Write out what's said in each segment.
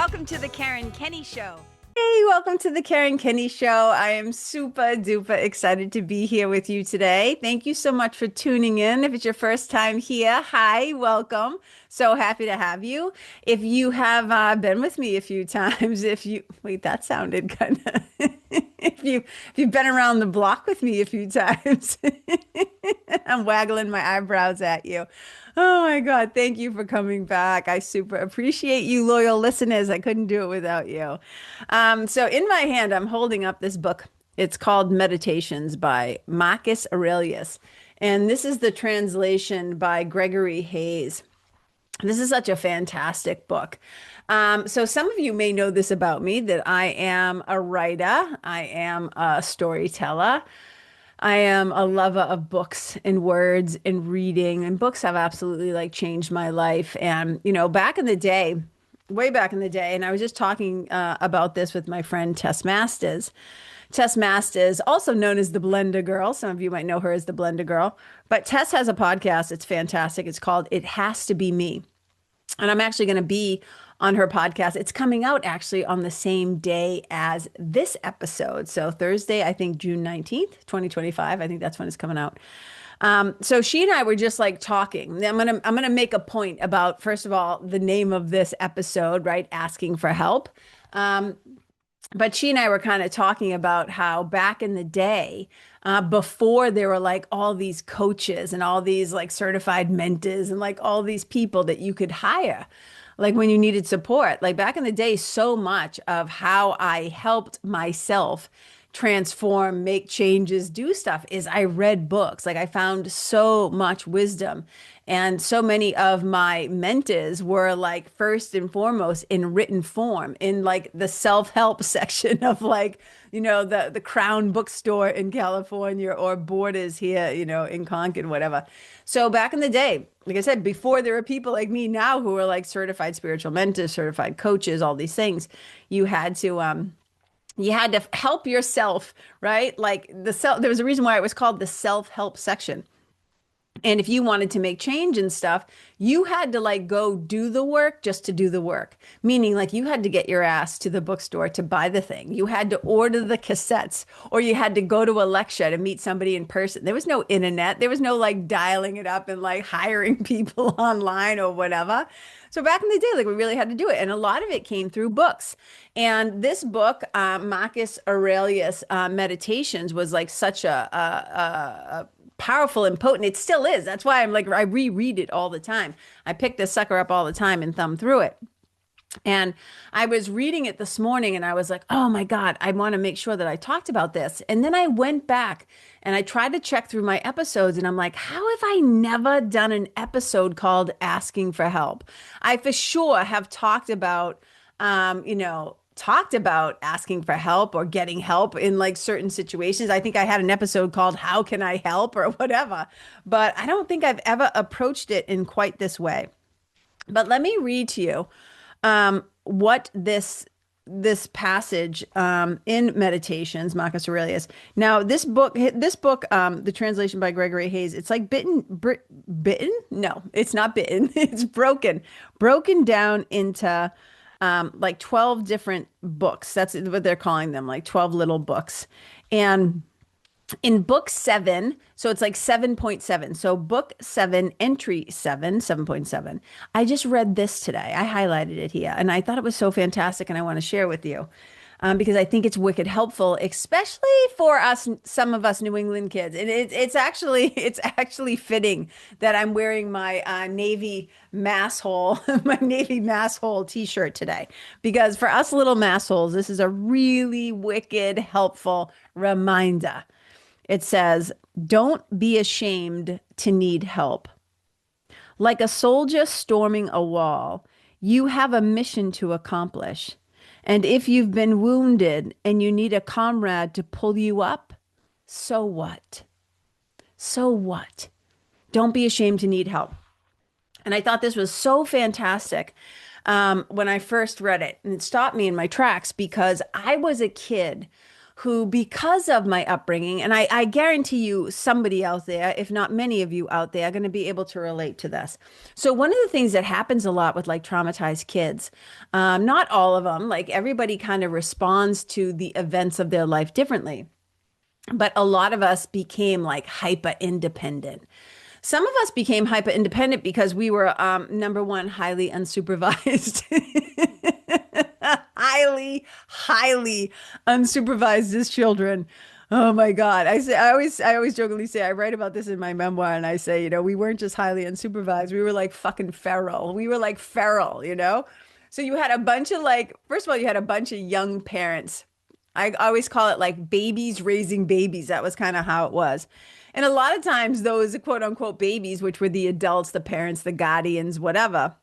Welcome to the Karen Kenney Show. Hey, welcome to the Karen Kenney Show. I am super duper excited to be here with you today. Thank you so much for tuning in. If it's your first time here, hi, welcome. So happy to have you. If you have been with me a few times, wait, that sounded kind of, if you've been around the block with me a few times, I'm waggling my eyebrows at you. Oh my God, thank you for coming back. I super appreciate you, loyal listeners. I couldn't do it without you. So in my hand, I'm holding up this book. It's called Meditations by Marcus Aurelius. And this is the translation by Gregory Hayes. This is such a fantastic book. So some of you may know this about me, that I am a writer. I am a storyteller. I am a lover of books and words and reading, and books have absolutely changed my life. And, back in the day, way back in the day, and I was just talking about this with my friend Tess Masters. Tess Masters, also known as the Blender Girl. Some of you might know her as the Blender Girl, but Tess has a podcast. It's fantastic. It's called It Has to Be Me. And I'm actually going to be on her podcast. It's coming out actually on the same day as this episode. So Thursday, I think June 19th, 2025. I think that's when it's coming out. So she and I were just talking. I'm gonna make a point about, first of all, the name of this episode, right? Asking for help. But she and I were kind of talking about how back in the day, before there were all these coaches and all these certified mentors and all these people that you could hire, when you needed support, back in the day, so much of how I helped myself transform, make changes, do stuff is I read books. I found so much wisdom, and so many of my mentors were first and foremost in written form in the self-help section of the Crown bookstore in California or Borders here, in Concord, whatever. So back in the day, like I said, before there were people like me now who were certified spiritual mentors, certified coaches, all these things, you had to help yourself, right? There was a reason why it was called the self-help section. And if you wanted to make change and stuff, you had to go do the work just to do the work. Meaning you had to get your ass to the bookstore to buy the thing. You had to order the cassettes, or you had to go to a lecture to meet somebody in person. There was no internet. There was no dialing it up and hiring people online or whatever. So back in the day, we really had to do it. And a lot of it came through books. And this book, Marcus Aurelius Meditations, was such a powerful and potent. It still is. That's why I reread it all the time. I pick this sucker up all the time and thumb through it. And I was reading it this morning and I was like, oh my God, I want to make sure that I talked about this. And then I went back and I tried to check through my episodes and I'm like, how have I never done an episode called Asking for Help? I for sure have talked about, asking for help or getting help in certain situations. I think I had an episode called How Can I Help or whatever, but I don't think I've ever approached it in quite this way. But let me read to you what this passage in Meditations, Marcus Aurelius. Now, this book, the translation by Gregory Hayes, it's bitten? No, it's not bitten. It's broken down into 12 different books. That's what they're calling them, 12 little books. And in book 7, so it's 7.7. So book 7, entry 7, 7.7. I just read this today. I highlighted it here and I thought it was so fantastic and I want to share with you. Because I think it's wicked helpful, especially for us, some of us New England kids. And it's actually fitting that I'm wearing my Navy masshole, my Navy masshole t-shirt today. Because for us little massholes, this is a really wicked helpful reminder. It says, don't be ashamed to need help. Like a soldier storming a wall, you have a mission to accomplish. And if you've been wounded and you need a comrade to pull you up, so what? So what? Don't be ashamed to need help. And I thought this was so fantastic when I first read it. And it stopped me in my tracks because I was a kid who, because of my upbringing, and I guarantee you somebody out there, if not many of you out there, are going to be able to relate to this. So one of the things that happens a lot with like traumatized kids, not all of them, like everybody kind of responds to the events of their life differently. But a lot of us became like hyper independent. Some of us became hyper independent because we were, number one, highly unsupervised. Highly unsupervised as children. Oh my God. I always jokingly say, I write about this in my memoir and I say, we weren't just highly unsupervised. We were like fucking feral. We were like feral. So you had a bunch of like, first of all, you had a bunch of young parents. I always call it like babies raising babies. That was kind of how it was. And a lot of times those quote unquote babies, which were the adults, the parents, the guardians, whatever,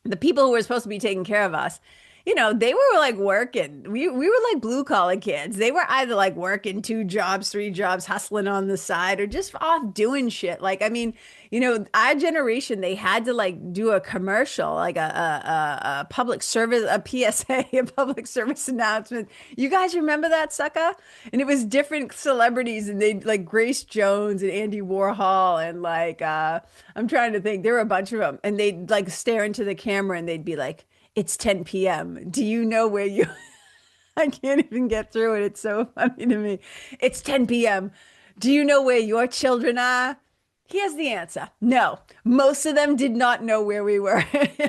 the people who were supposed to be taking care of us, they were like working. We were like blue collar kids. They were either like working 2 jobs, 3 jobs, hustling on the side, or just off doing shit. Like, I mean, our generation, they had to like do a commercial, like a public service, a PSA, a public service announcement. You guys remember that sucker? And it was different celebrities, and they like Grace Jones and Andy Warhol, and like I'm trying to think, there were a bunch of them, and they'd like stare into the camera and they'd be like, it's 10 p.m. Do you know where you I can't even get through it. It's so funny to me. It's 10 p.m. Do you know where your children are? Here's the answer. No, most of them did not know where we were.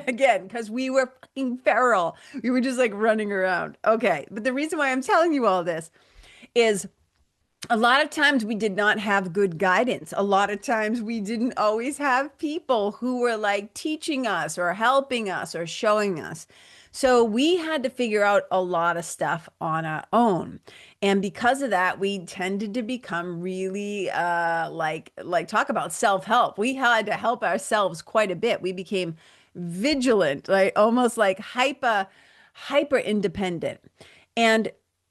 Again, because we were fucking feral. We were just like running around. Okay. But the reason why I'm telling you all this is a lot of times we did not have good guidance. A lot of times we didn't always have people who were like teaching us or helping us or showing us. So we had to figure out a lot of stuff on our own. And because of that, we tended to become really like talk about self-help. We had to help ourselves quite a bit. We became vigilant, like almost like hyper independent. And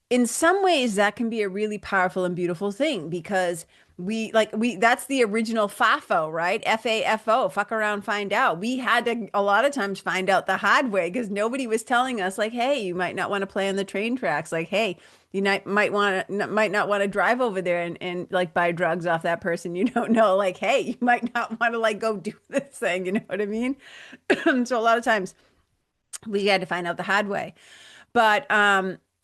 in some ways that can be a really powerful and beautiful thing because that's the original FAFO, right? FAFO, fuck around, find out. We had to a lot of times find out the hard way because nobody was telling us like, hey, you might not want to play on the train tracks. Like, hey, might not want to drive over there and like buy drugs off that person you don't know. Like, hey, you might not want to like go do this thing. You know what I mean? So a lot of times we had to find out the hard way. But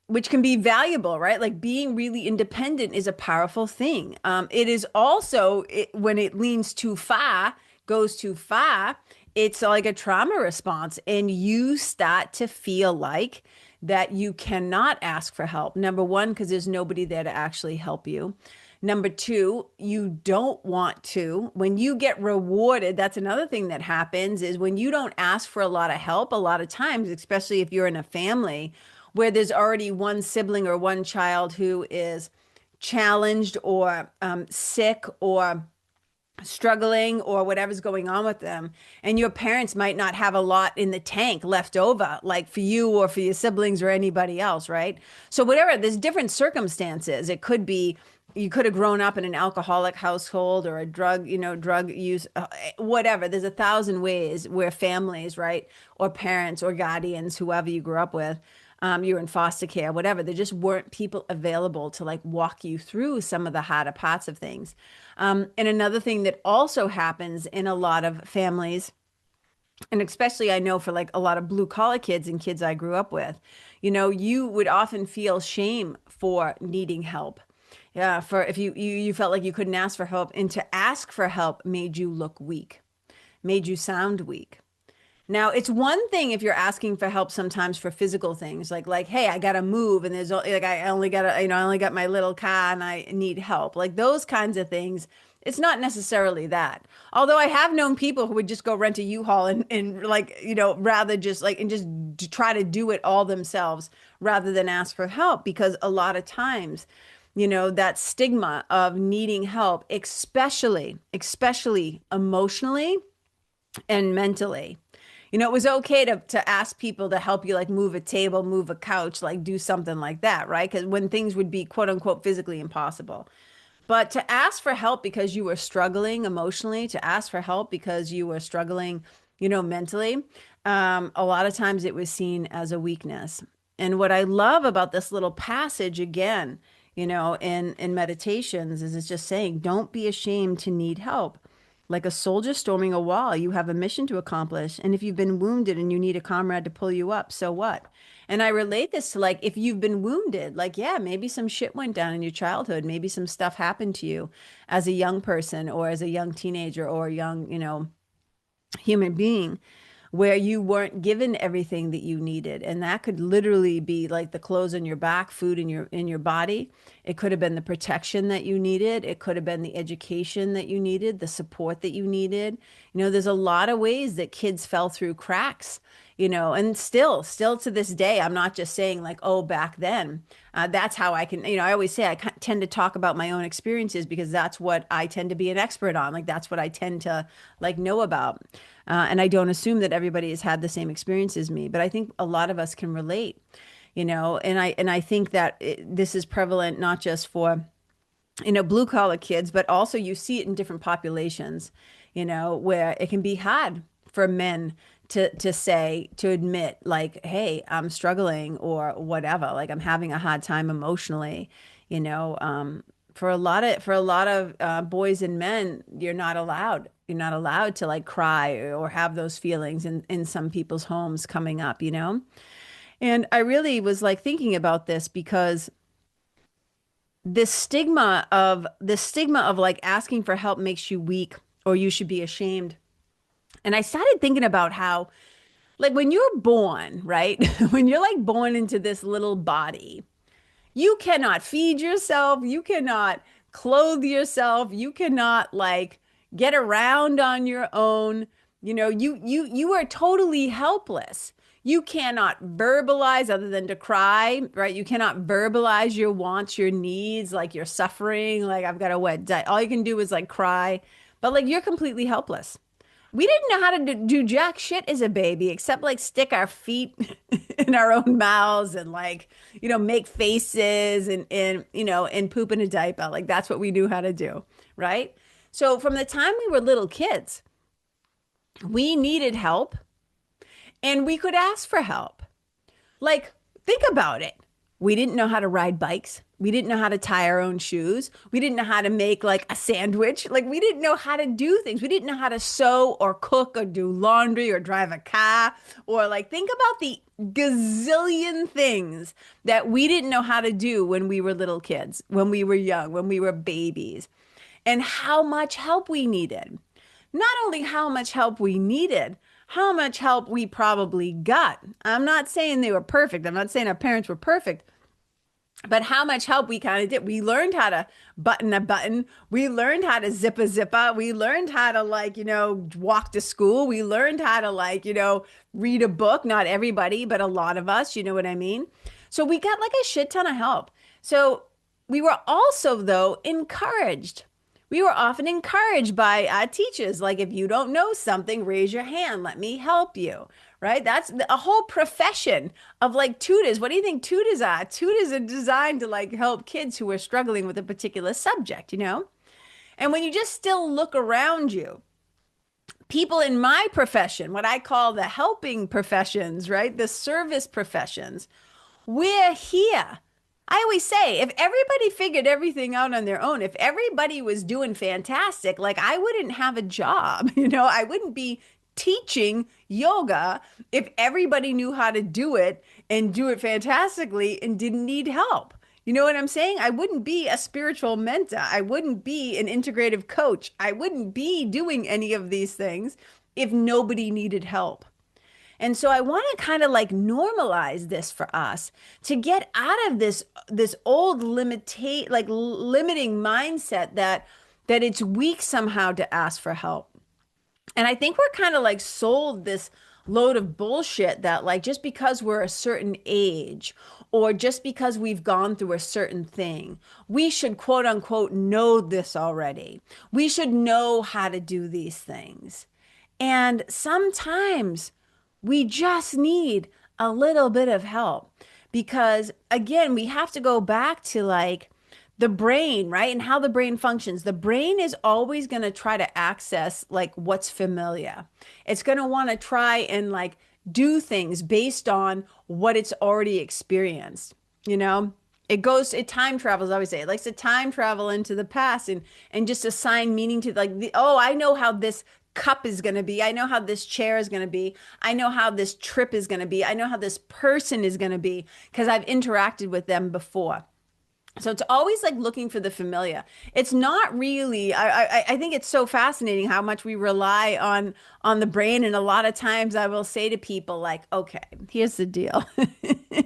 which can be valuable, right? Like being really independent is a powerful thing. It is also, when it leans too far, goes too far, it's like a trauma response. And you start to feel like that you cannot ask for help. Number one, because there's nobody there to actually help you. Number two, you don't want to. When you get rewarded, that's another thing that happens is when you don't ask for a lot of help, a lot of times, especially if you're in a family where there's already one sibling or one child who is challenged or sick or struggling or whatever's going on with them, and your parents might not have a lot in the tank left over, like for you or for your siblings or anybody else, right? So whatever, there's different circumstances. It could be you could have grown up in an alcoholic household or a drug use, whatever. There's 1,000 ways where families, right, or parents or guardians, whoever you grew up with, you're in foster care, whatever. There just weren't people available to like walk you through some of the harder parts of things. And another thing that also happens in a lot of families, and especially I know for like a lot of blue collar kids and kids I grew up with, you would often feel shame for needing help. Yeah, for if you felt like you couldn't ask for help, and to ask for help made you look weak, made you sound weak. Now, it's one thing if you're asking for help sometimes for physical things like, hey, I got to move and there's like, I only got my little car and I need help. Like those kinds of things. It's not necessarily that. Although I have known people who would just go rent a U-Haul and like, rather just like, and just try to do it all themselves rather than ask for help, because a lot of times, that stigma of needing help, especially emotionally and mentally. It was okay to ask people to help you, like move a table, move a couch, like do something like that, right? Because when things would be quote unquote physically impossible. But to ask for help because you were struggling emotionally, to ask for help because you were struggling, mentally, a lot of times it was seen as a weakness. And what I love about this little passage again in meditations is it's just saying, don't be ashamed to need help. Like a soldier storming a wall, you have a mission to accomplish. And if you've been wounded and you need a comrade to pull you up, so what? And I relate this to like if you've been wounded, like, yeah, maybe some shit went down in your childhood. Maybe some stuff happened to you as a young person or as a young teenager or a young, human being where you weren't given everything that you needed, and that could literally be like the clothes on your back, food in your body. It could have been the protection that you needed. It could have been the education that you needed, the support that you needed. There's a lot of ways that kids fell through cracks, and still to this day. I'm not just saying like, oh, back then. That's how I can, I always say tend to talk about my own experiences because that's what I tend to be an expert on. Like that's what I tend to like know about. And I don't assume that everybody has had the same experience as me, but I think a lot of us can relate, and I think that this is prevalent not just for, blue collar kids, but also you see it in different populations, where it can be hard for men to admit like, hey, I'm struggling or whatever, like I'm having a hard time emotionally, for a lot of boys and men, you're not allowed to like cry or have those feelings in some people's homes coming up. And I really was like thinking about this because this stigma of like asking for help makes you weak or you should be ashamed. And I started thinking about how, like, when you're born, right? When you're like born into this little body, you cannot feed yourself, you cannot clothe yourself, you cannot like get around on your own. You are totally helpless. You cannot verbalize other than to cry, right? You cannot verbalize your wants, your needs, like you're suffering, like I've got a wet diet. All you can do is like cry, but like you're completely helpless. We didn't know how to do jack shit as a baby, except like stick our feet in our own mouths and like, make faces and poop in a diaper. Like that's what we knew how to do, right? So from the time we were little kids, we needed help and we could ask for help. Like, think about it. We didn't know how to ride bikes. We didn't know how to tie our own shoes. We didn't know how to make like a sandwich. Like, we didn't know how to do things. We didn't know how to sew or cook or do laundry or drive a car or like think about the gazillion things that we didn't know how to do when we were little kids, when we were young, when we were babies, and how much help we needed. Not only how much help we needed, how much help we probably got. I'm not saying they were perfect. I'm not saying our parents were perfect, but how much help we kind of did. We learned how to button a button. We learned how to zip a zipper. We learned how to like, walk to school. We learned how to like, read a book. Not everybody, but a lot of us, you know what I mean? So we got like a shit ton of help. So we were also though encouraged. We were often encouraged by teachers, like if you don't know something, raise your hand, let me help you, right? That's a whole profession of like tutors. What do you think tutors are? Tutors are designed to like help kids who are struggling with a particular subject. And when you just still look around you, people in my profession, what I call the helping professions, right? The service professions, we're here. I always say, if everybody figured everything out on their own, if everybody was doing fantastic, like I wouldn't have a job, I wouldn't be teaching yoga if everybody knew how to do it and do it fantastically and didn't need help. You know what I'm saying? I wouldn't be a spiritual mentor. I wouldn't be an integrative coach. I wouldn't be doing any of these things if nobody needed help. And so I want to kind of like normalize this for us to get out of this old limiting mindset that it's weak somehow to ask for help. And I think we're kind of like sold this load of bullshit that like just because we're a certain age or just because we've gone through a certain thing, we should quote unquote know this already. We should know how to do these things. And sometimes we just need a little bit of help because, again, we have to go back to like the brain, right? And how the brain functions. The brain is always going to try to access like what's familiar. It's going to want to try and like do things based on what it's already experienced, It time travels, I always say. It likes to time travel into the past and just assign meaning to like oh, I know how this cup is going to be. I know how this chair is going to be. I know how this trip is going to be. I know how this person is going to be because I've interacted with them before. So it's always like looking for the familiar. It's not really, I think it's so fascinating how much we rely on the brain. And a lot of times I will say to people like, okay, here's the deal.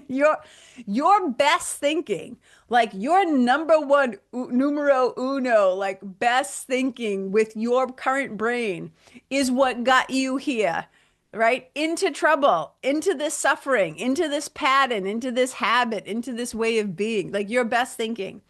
Your your best thinking, like your number one numero uno, like best thinking with your current brain is what got you here, right? Into trouble, into this suffering, into this pattern, into this habit, into this way of being, like your best thinking.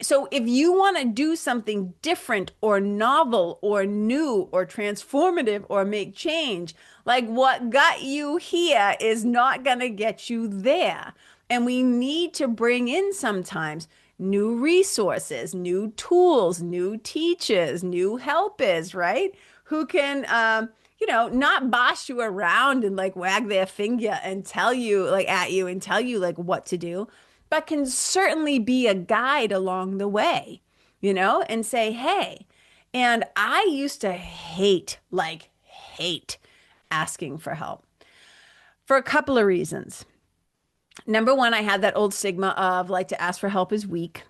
So if you want to do something different or novel or new or transformative or make change, like what got you here is not going to get you there. And we need to bring in sometimes new resources, new tools, new teachers, new helpers, right? Who can, not boss you around and like wag their finger and tell you, like at you and tell you like what to do, but can certainly be a guide along the way, and say, hey, and I used to hate asking for help for a couple of reasons. Number one, I had that old stigma of like to ask for help is weak.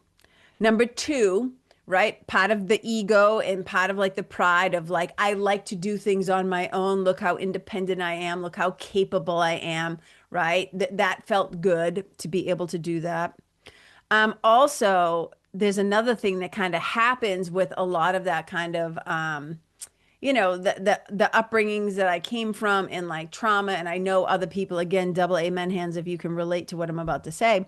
Number two, right? Part of the ego and part of like the pride of like, I like to do things on my own. Look how independent I am. Look how capable I am, right? That felt good to be able to do that. Also, there's another thing that kind of happens with a lot of that kind of, the upbringings that I came from and like trauma. And I know other people, again, double amen hands if you can relate to what I'm about to say,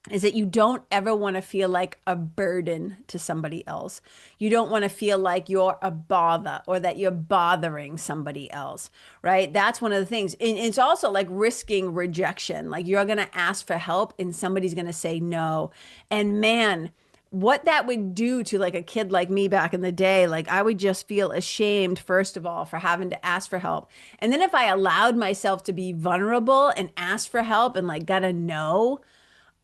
is that you don't ever want to feel like a burden to somebody else. You don't want to feel like you're a bother or that you're bothering somebody else, right? That's one of the things. And it's also like risking rejection. Like you're going to ask for help and somebody's going to say no. And man, what that would do to like a kid like me back in the day, like I would just feel ashamed, first of all, for having to ask for help. And then if I allowed myself to be vulnerable and ask for help and like got a no,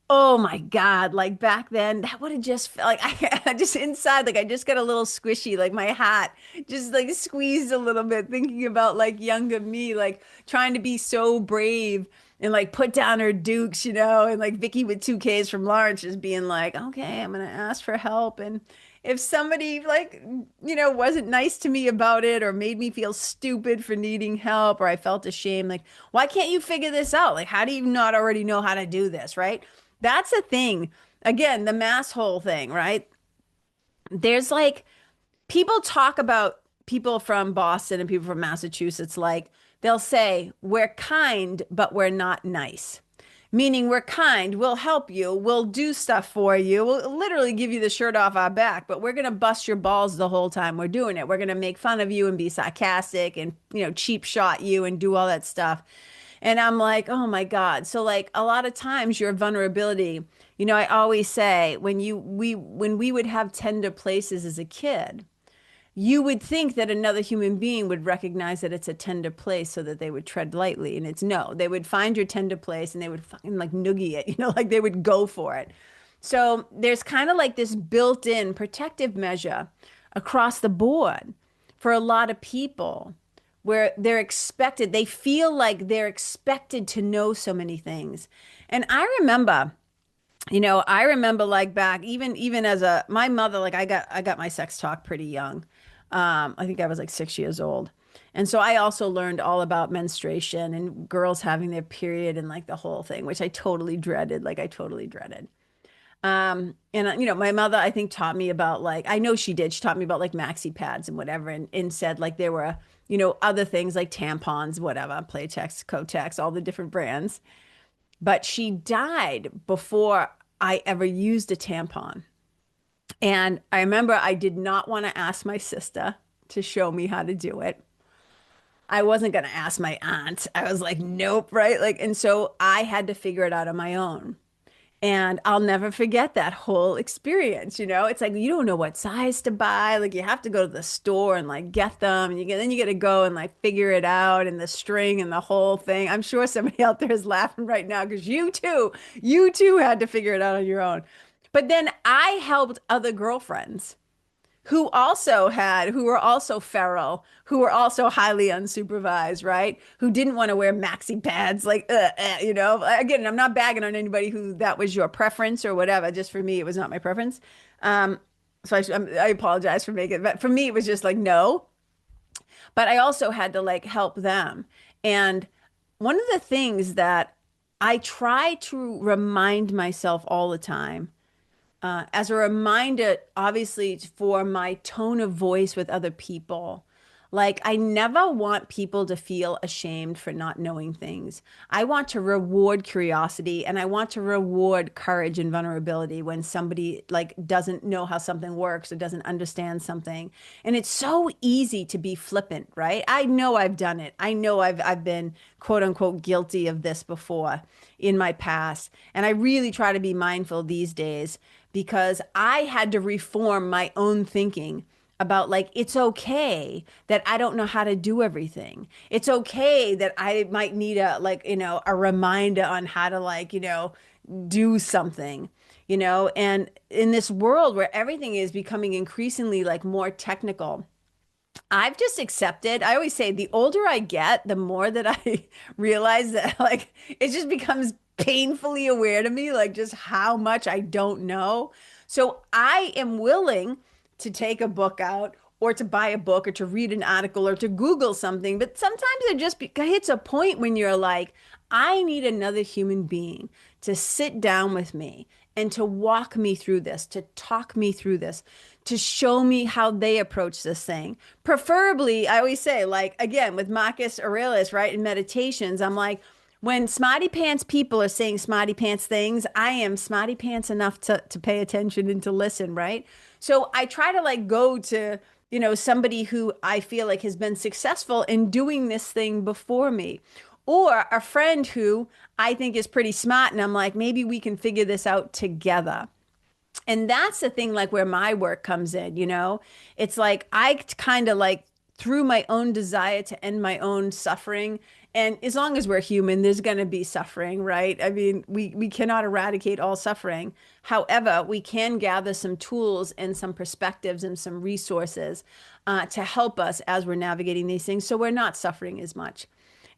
oh my God, like back then, that would have just felt like I just inside, like I just got a little squishy, like my hat just like squeezed a little bit, thinking about like younger me, like trying to be so brave and like put down her dukes, and like Vicky with 2Ks from Lawrence just being like, okay, I'm gonna ask for help. And if somebody like, wasn't nice to me about it or made me feel stupid for needing help or I felt ashamed, like, why can't you figure this out? Like, how do you not already know how to do this, right? That's a thing. Again, the mass hole thing, right? There's like people talk about people from Boston and people from Massachusetts, like they'll say, we're kind, but we're not nice. Meaning we're kind, we'll help you, we'll do stuff for you, we'll literally give you the shirt off our back, but we're going to bust your balls the whole time we're doing it. We're going to make fun of you and be sarcastic and, cheap shot you and do all that stuff. And I'm like, oh my God. So like a lot of times your vulnerability, I always say when we would have tender places as a kid, you would think that another human being would recognize that it's a tender place so that they would tread lightly. And it's no, they would find your tender place and they would fucking like noogie it, like they would go for it. So there's kind of like this built-in protective measure across the board for a lot of people where they feel like they're expected to know so many things. And I remember like back, even as my mother, like I got my sex talk pretty young. I think I was like 6 years old. And so I also learned all about menstruation and girls having their period and like the whole thing, which I totally dreaded. Like I totally dreaded. And my mother, I think, taught me about like, I know she did. She taught me about like maxi pads and whatever, and said like there were, other things like tampons, whatever, Playtex, Kotex, all the different brands. But she died before I ever used a tampon. And I remember I did not want to ask my sister to show me how to do it. I wasn't going to ask my aunt. I was like, nope, right? Like, and so I had to figure it out on my own. And I'll never forget that whole experience, you know? It's like you don't know what size to buy. Like you have to go to the store and like get them and then you get to go and like figure it out and the string and the whole thing. I'm sure somebody out there is laughing right now because you too had to figure it out on your own. But then I helped other girlfriends who were also feral, who were also highly unsupervised, right? Who didn't want to wear maxi pads, like, you know. Again, I'm not bagging on anybody who that was your preference or whatever. Just for me, it was not my preference. Um, I apologize for making it, but for me, it was just like, no. But I also had to like help them. And one of the things that I try to remind myself all the time as a reminder, obviously, for my tone of voice with other people. Like, I never want people to feel ashamed for not knowing things. I want to reward curiosity and I want to reward courage and vulnerability when somebody like doesn't know how something works or doesn't understand something. And it's so easy to be flippant, right? I know I've done it. I know I've been quote unquote guilty of this before in my past. And I really try to be mindful these days because I had to reform my own thinking about like it's okay that I don't know how to do everything. It's okay that I might need a like, you know, a reminder on how to like, you know, do something, you know, and in this world where everything is becoming increasingly like more technical, I've just accepted. I always say the older I get, the more that I realize that like it just becomes painfully aware to me, like just how much I don't know. So I am willing to take a book out or to buy a book or to read an article or to Google something. But sometimes it just hits a point when you're like, I need another human being to sit down with me and to walk me through this, to talk me through this, to show me how they approach this thing. Preferably, I always say, like, again, with Marcus Aurelius, right, in meditations, I'm like, when smarty pants people are saying smarty pants things, I am smarty pants enough to pay attention and to listen, right? So I try to like go to, you know, somebody who I feel like has been successful in doing this thing before me, or a friend who I think is pretty smart. And I'm like, maybe we can figure this out together. And that's the thing, like where my work comes in, you know? It's like I kind of like through my own desire to end my own suffering. And as long as we're human, there's going to be suffering, right? I mean, we cannot eradicate all suffering. However, we can gather some tools and some perspectives and some resources to help us as we're navigating these things so we're not suffering as much.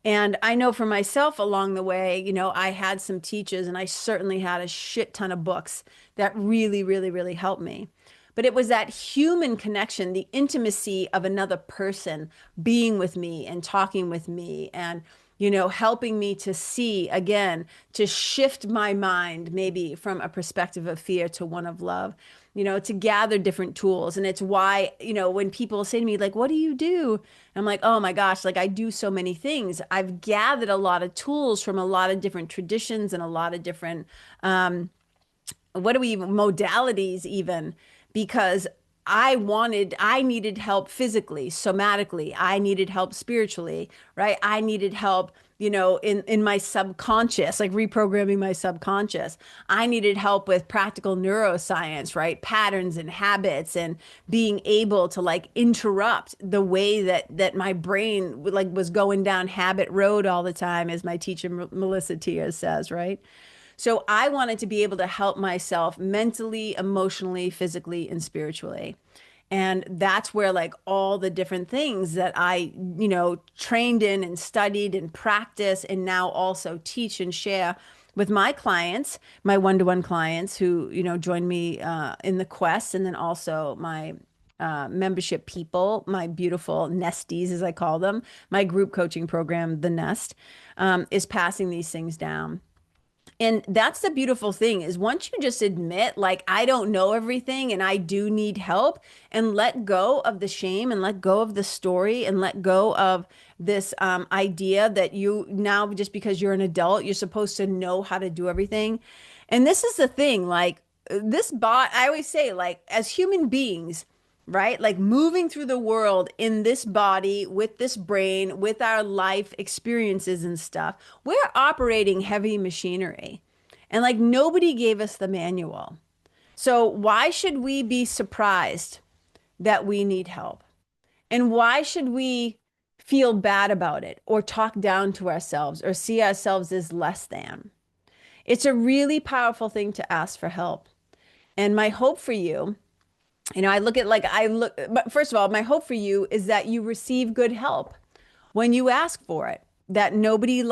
And I know for myself along the way, you know, I had some teachers and I certainly had a shit ton of books that really, really, really helped me. But it was that human connection, the intimacy of another person being with me and talking with me and, you know, helping me to see again, to shift my mind maybe from a perspective of fear to one of love, you know, to gather different tools. And it's why, you know, when people say to me, like, what do you do? I'm like, oh my gosh, like I do so many things. I've gathered a lot of tools from a lot of different traditions and a lot of different, what do we even, modalities even, because I needed help physically, somatically. I needed help spiritually, right? I needed help, you know, in my subconscious, like reprogramming my subconscious. I needed help with practical neuroscience, right? Patterns and habits and being able to like interrupt the way that my brain like was going down habit road all the time, as my teacher Melissa Tiers says, right? So I wanted to be able to help myself mentally, emotionally, physically, and spiritually. And that's where like all the different things that I, you know, trained in and studied and practice and now also teach and share with my clients, my one-to-one clients who, you know, join me in the quest, and then also my membership people, my beautiful nesties, as I call them, my group coaching program, The Nest, is passing these things down. And that's the beautiful thing is once you just admit, like, I don't know everything and I do need help, and let go of the shame and let go of the story and let go of this idea that you now, just because you're an adult, you're supposed to know how to do everything. And this is the thing, like, I always say, like, as human beings, right? Like moving through the world in this body, with this brain, with our life experiences and stuff, we're operating heavy machinery. And like nobody gave us the manual. So why should we be surprised that we need help? And why should we feel bad about it or talk down to ourselves or see ourselves as less than? It's a really powerful thing to ask for help. And my hope for you, but first of all, my hope for you is that you receive good help when you ask for it, that nobody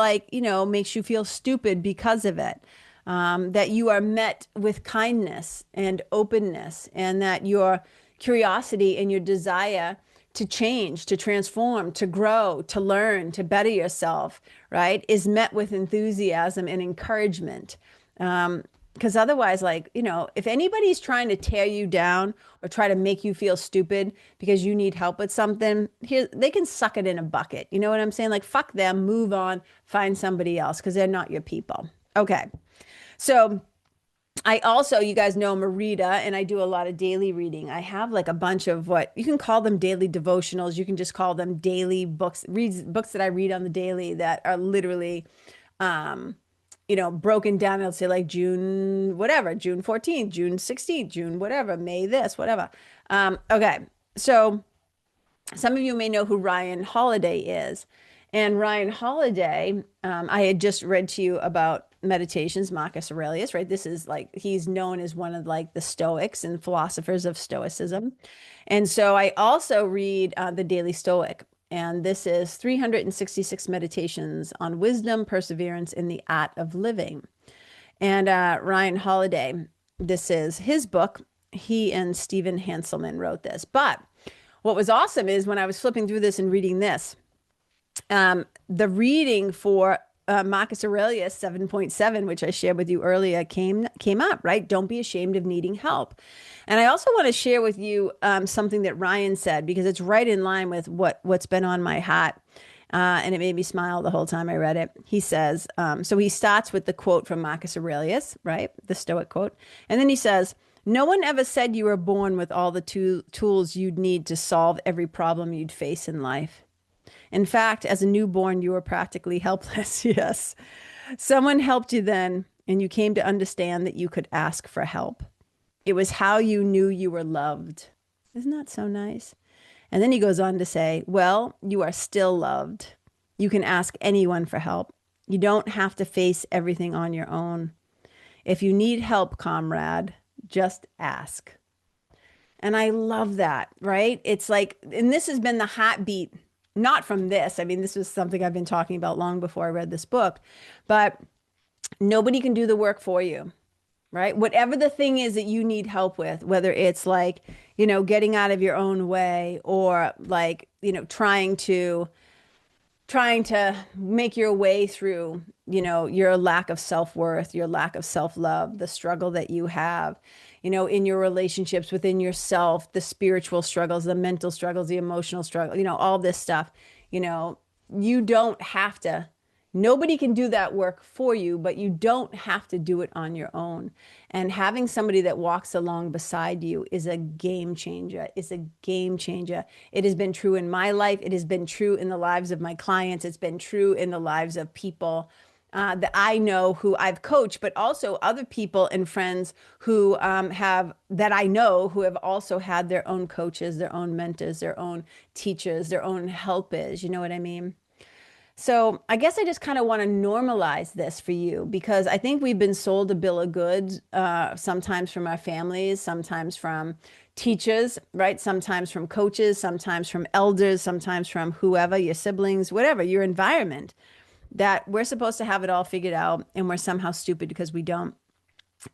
makes you feel stupid because of it, that you are met with kindness and openness, and that your curiosity and your desire to change, to transform, to grow, to learn, to better yourself, right, is met with enthusiasm and encouragement. Because otherwise, if anybody's trying to tear you down or try to make you feel stupid because you need help with something, here they can suck it in a bucket. You know what I'm saying? Like, fuck them, move on, find somebody else because they're not your people. Okay. So you guys know I'm a reader and I do a lot of daily reading. I have like a bunch of what you can call them daily devotionals. You can just call them daily books, books that I read on the daily that are literally, broken down. It'll say like June, whatever, June 14th, June 16th, June, whatever, May this, whatever. Okay. So some of you may know who Ryan Holiday is. And Ryan Holiday, I had just read to you about Meditations, Marcus Aurelius, right? This is like, he's known as one of like the Stoics and philosophers of Stoicism. And so I also read the Daily Stoic. And this is 366 meditations on wisdom, perseverance, and the art of living. And Ryan Holiday, this is his book. He and Stephen Hanselman wrote this. But what was awesome is when I was flipping through this and reading this, the reading for Marcus Aurelius 7.7, which I shared with you earlier, came up, right? Don't be ashamed of needing help. And I also want to share with you something that Ryan said, because it's right in line with what's been on my heart. And it made me smile the whole time I read it. He says, so he starts with the quote from Marcus Aurelius, right? The Stoic quote. And then he says, no one ever said you were born with all the tools you'd need to solve every problem you'd face in life. In fact, as a newborn, you were practically helpless. Yes. Someone helped you then, and you came to understand that you could ask for help. It was how you knew you were loved. Isn't that so nice? And then he goes on to say, well, you are still loved. You can ask anyone for help. You don't have to face everything on your own. If you need help, comrade, just ask. And I love that, right? It's like, and this has been the heartbeat, not from this. I mean, this was something I've been talking about long before I read this book, but nobody can do the work for you, right? Whatever the thing is that you need help with, whether it's like, getting out of your own way, or like, trying to make your way through, your lack of self-worth, your lack of self-love, the struggle that you have, in your relationships within yourself, the spiritual struggles, the mental struggles, the emotional struggle, all this stuff, you don't have to, nobody can do that work for you, but you don't have to do it on your own. And having somebody that walks along beside you is a game changer. It's a game changer. It has been true in my life. It has been true in the lives of my clients. It's been true in the lives of people that I know who I've coached, but also other people and friends who that I know who have also had their own coaches, their own mentors, their own teachers, their own helpers. You know what I mean? So I guess I just kind of want to normalize this for you, because I think we've been sold a bill of goods, sometimes from our families, sometimes from teachers, right? Sometimes from coaches, sometimes from elders, sometimes from whoever, your siblings, whatever, your environment, that we're supposed to have it all figured out and we're somehow stupid because we don't.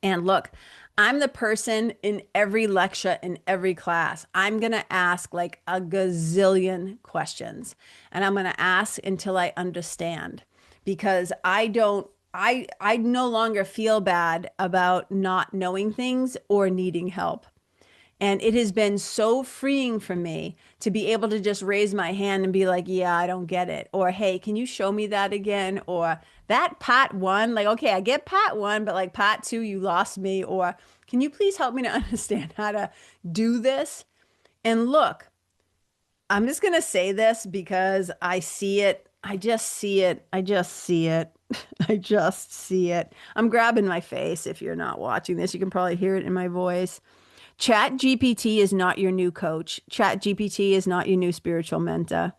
And look, I'm the person in every lecture, in every class, I'm going to ask like a gazillion questions, and I'm going to ask until I understand, because I no longer feel bad about not knowing things or needing help. And it has been so freeing for me to be able to just raise my hand and be like, yeah, I don't get it. Or, hey, can you show me that again? Or that part one, like, okay, I get part one, but like part two, you lost me. Or can you please help me to understand how to do this? And look, I'm just going to say this because I see it. I just see it. I just see it. I just see it. I'm grabbing my face. If you're not watching this, you can probably hear it in my voice. Chat GPT is not your new coach. Chat GPT is not your new spiritual mentor.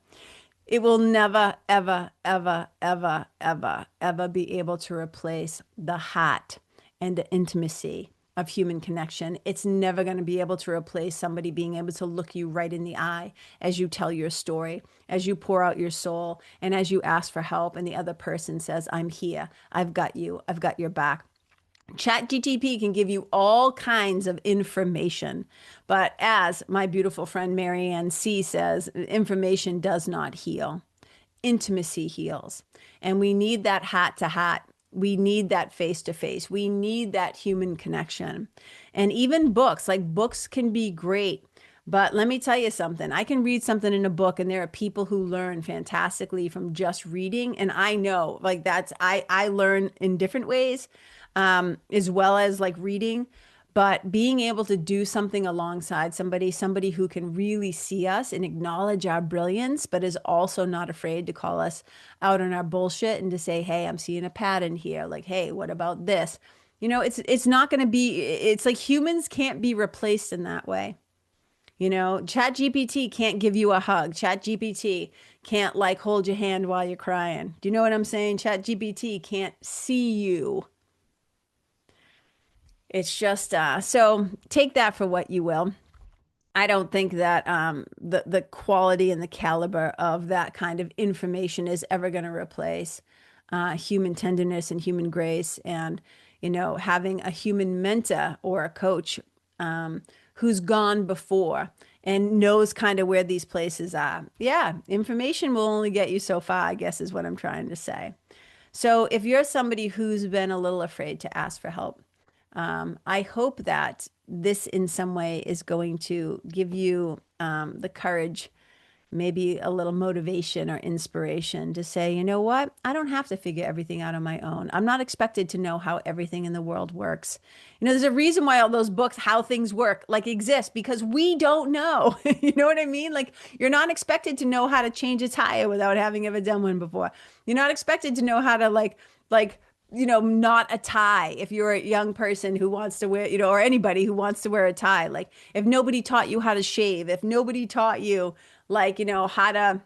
It will never, ever, ever, ever, ever, ever be able to replace the heart and the intimacy of human connection. It's never going to be able to replace somebody being able to look you right in the eye as you tell your story, as you pour out your soul, and as you ask for help, and the other person says, I'm here. I've got you. I've got your back. ChatGTP can give you all kinds of information, but as my beautiful friend Marianne C says, information does not heal. Intimacy heals. And we need that hat to hat. We need that face to face. We need that human connection. And even books, like books can be great. But let me tell you something. I can read something in a book, and there are people who learn fantastically from just reading. And I know, like I learn in different ways, as well as like reading. But being able to do something alongside somebody who can really see us and acknowledge our brilliance, but is also not afraid to call us out on our bullshit and to say, hey, I'm seeing a pattern here. Like, hey, what about this? It's not going to be, it's like humans can't be replaced in that way. Chat GPT can't give you a hug. Chat GPT can't like hold your hand while you're crying. Do you know what I'm saying? Chat GPT can't see you. It's just so take that for what you will. I don't think that the quality and the caliber of that kind of information is ever going to replace human tenderness and human grace, and having a human mentor or a coach who's gone before and knows kind of where these places are. Yeah, information will only get you so far, I guess is what I'm trying to say. So if you're somebody who's been a little afraid to ask for help, I hope that this in some way is going to give you the courage, maybe a little motivation or inspiration to say, you know what? I don't have to figure everything out on my own. I'm not expected to know how everything in the world works. There's a reason why all those books, How Things Work, like exist, because we don't know. You know what I mean? Like, you're not expected to know how to change a tire without having ever done one before. You're not expected to know how to knot a tie if you're a young person who wants to wear, or anybody who wants to wear a tie. Like, if nobody taught you how to shave, if nobody taught you, how to,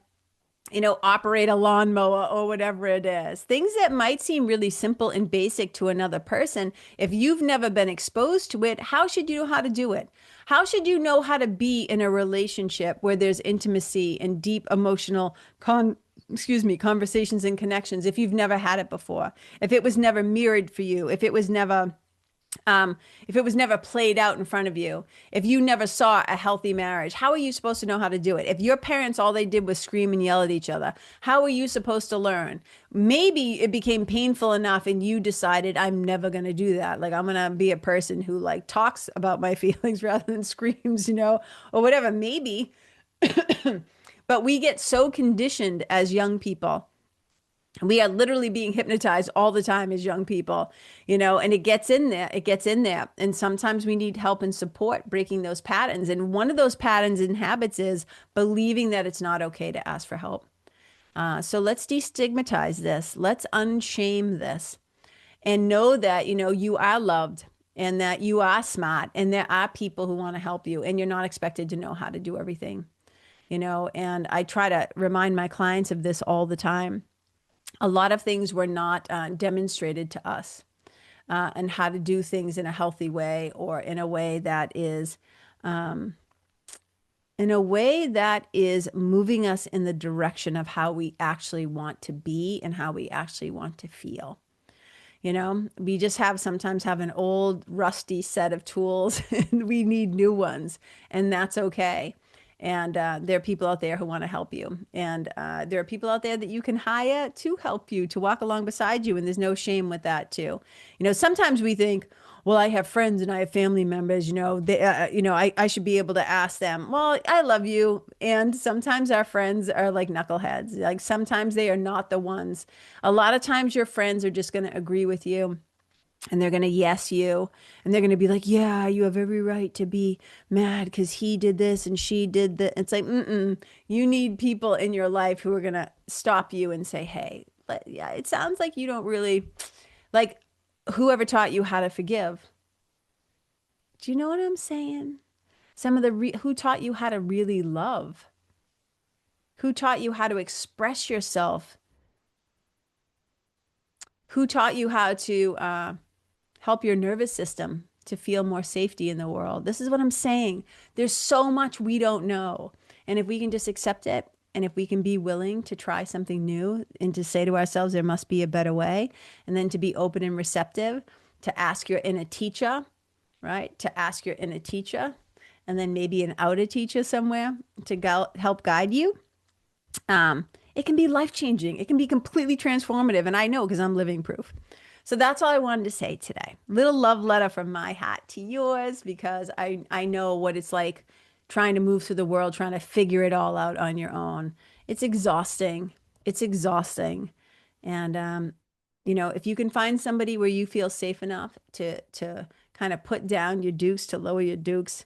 operate a lawnmower or whatever it is, things that might seem really simple and basic to another person. If you've never been exposed to it, how should you know how to do it? How should you know how to be in a relationship where there's intimacy and deep emotional conversations and connections if you've never had it before, if it was never mirrored for you, if it was never played out in front of you, if you never saw a healthy marriage? How are you supposed to know how to do it? If your parents, all they did was scream and yell at each other, how are you supposed to learn? Maybe it became painful enough and you decided, I'm never going to do that. Like, I'm going to be a person who like talks about my feelings rather than screams, or whatever. Maybe. But we get so conditioned as young people. We are literally being hypnotized all the time as young people, and it gets in there. It gets in there. And sometimes we need help and support breaking those patterns. And one of those patterns and habits is believing that it's not okay to ask for help. So let's destigmatize this. Let's unshame this and know that, you are loved and that you are smart and there are people who want to help you, and you're not expected to know how to do everything, and I try to remind my clients of this all the time. A lot of things were not demonstrated to us, and how to do things in a healthy way, or in a way that is moving us in the direction of how we actually want to be and how we actually want to feel. We just sometimes have an old rusty set of tools and we need new ones, and that's okay. And there are people out there who want to help you. And there are people out there that you can hire to help you, to walk along beside you. And there's no shame with that too. Sometimes we think, well, I have friends and I have family members, I should be able to ask them. Well, I love you. And sometimes our friends are like knuckleheads. Like, sometimes they are not the ones. A lot of times your friends are just going to agree with you. And they're going to yes you. And they're going to be like, yeah, you have every right to be mad because he did this and she did that. It's like, you need people in your life who are going to stop you and say, hey, But yeah, it sounds like you don't really like whoever taught you how to forgive. Do you know what I'm saying? Some of the who taught you how to really love? Who taught you how to express yourself? Who taught you how to help your nervous system to feel more safety in the world? This is what I'm saying. There's so much we don't know. And if we can just accept it, and if we can be willing to try something new and to say to ourselves, there must be a better way, and then to be open and receptive, to ask your inner teacher, right? To ask your inner teacher, and then maybe an outer teacher somewhere to help guide you. It can be life changing. It can be completely transformative. And I know because I'm living proof. So that's all I wanted to say today. Little love letter from my hat to yours, because I know what it's like trying to move through the world, trying to figure it all out on your own. It's exhausting. It's exhausting. And, if you can find somebody where you feel safe enough to kind of put down your dukes, to lower your dukes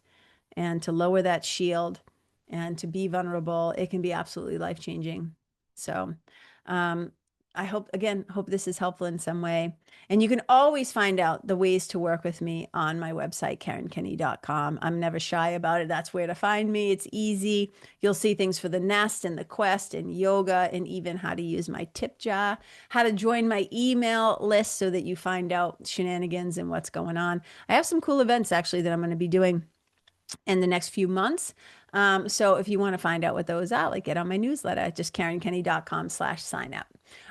and to lower that shield and to be vulnerable, it can be absolutely life changing. So, I hope this is helpful in some way. And you can always find out the ways to work with me on my website, KarenKenney.com. I'm never shy about it. That's where to find me. It's easy. You'll see things for the nest and the quest and yoga, and even how to use my tip jar, how to join my email list so that you find out shenanigans and what's going on. I have some cool events actually that I'm going to be doing in the next few months. So if you want to find out what those are, like, get on my newsletter, just KarenKenney.com/sign up.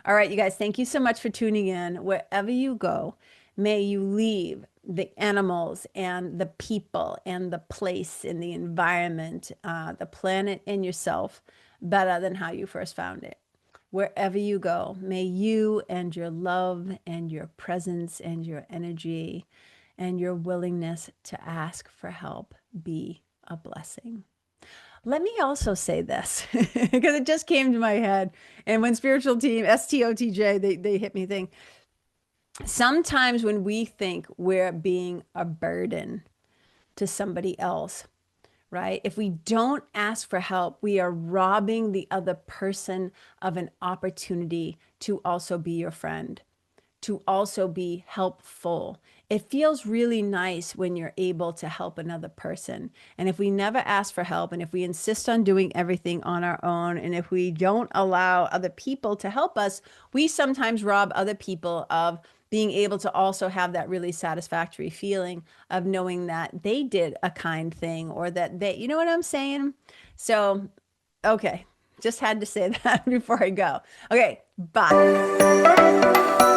All right, you guys, thank you so much for tuning in. Wherever you go, may you leave the animals and the people and the place and the environment, the planet and yourself better than how you first found it. Wherever you go, may you and your love and your presence and your energy and your willingness to ask for help be a blessing. Let me also say this, because it just came to my head. And when spiritual team, STOTJ, they hit me thing. Sometimes when we think we're being a burden to somebody else, right? If we don't ask for help, we are robbing the other person of an opportunity to also be your friend, to also be helpful. It feels really nice when you're able to help another person. And if we never ask for help, and if we insist on doing everything on our own, and if we don't allow other people to help us, we sometimes rob other people of being able to also have that really satisfactory feeling of knowing that they did a kind thing, or that they, you know what I'm saying? So, okay, just had to say that before I go. Okay, bye.